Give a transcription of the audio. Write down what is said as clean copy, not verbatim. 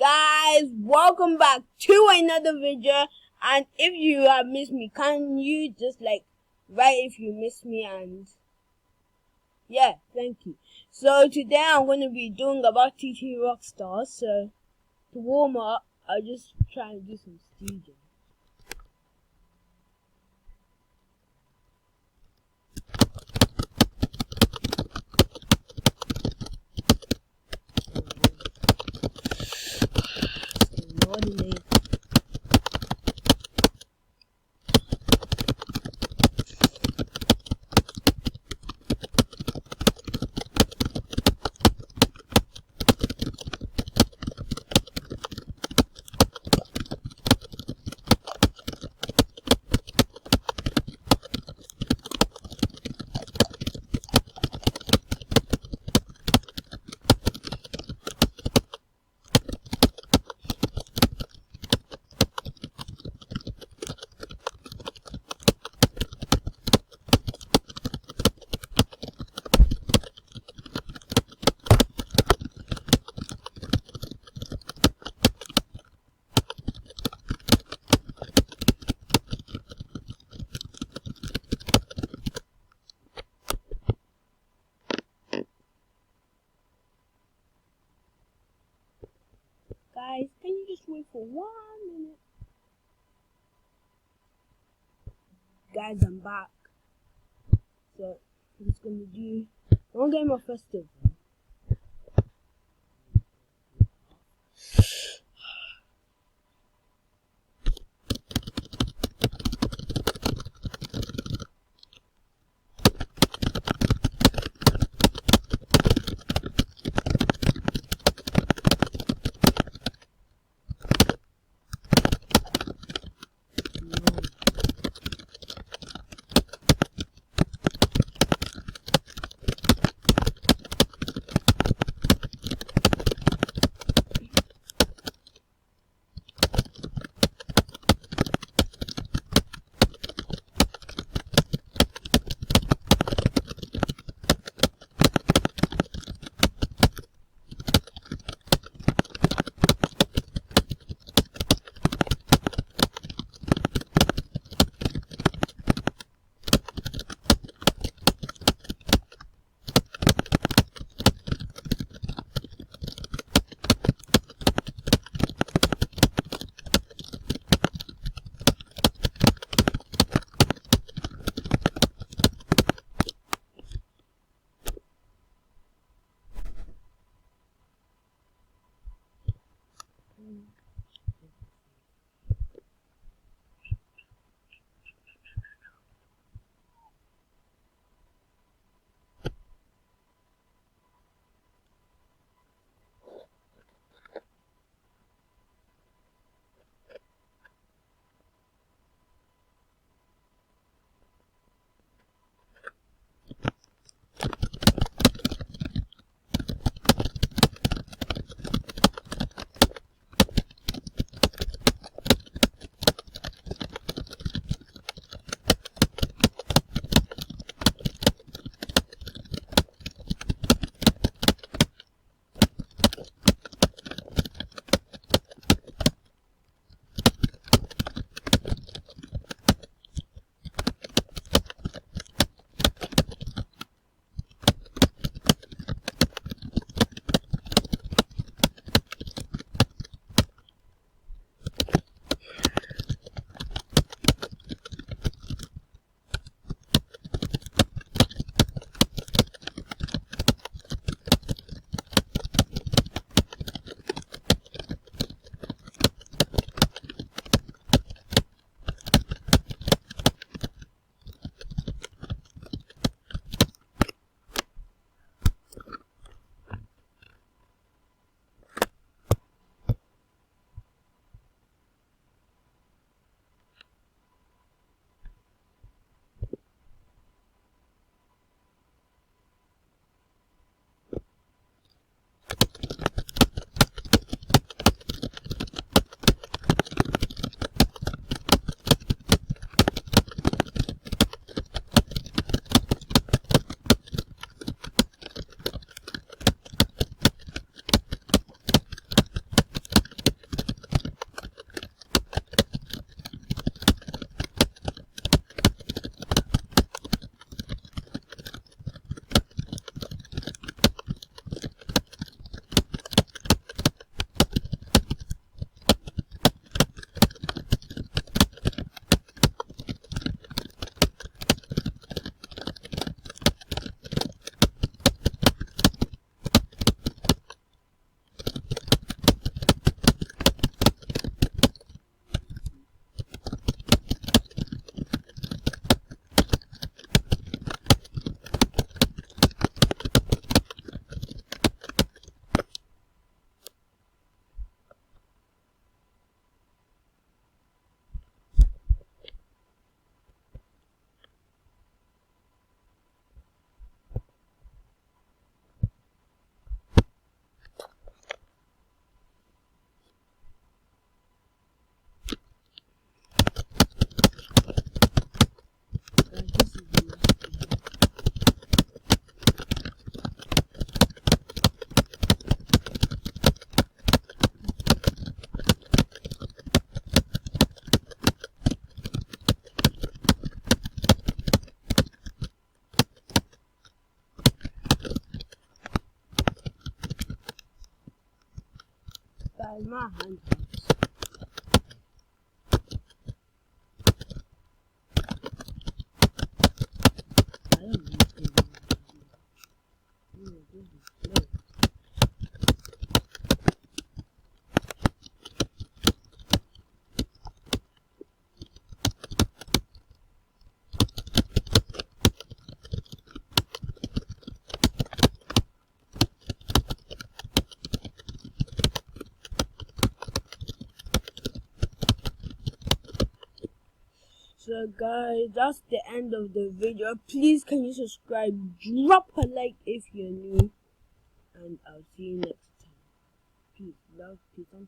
Guys, welcome back to another video. And if you have missed me, can you just write if you missed me? And yeah, thank you. So today I'm going to be doing about Ttrockstars. So to warm up, I'll just try and do some staging. Guys, can you just wait for 1 minute? Guys, I'm back. So I'm just gonna do one game of festive. guys, my hand hurts. I don't know. This is slow. So guys, that's the end of the video. Please can you subscribe, drop a like if you're new, and I'll see you next time. Peace, love, peace, and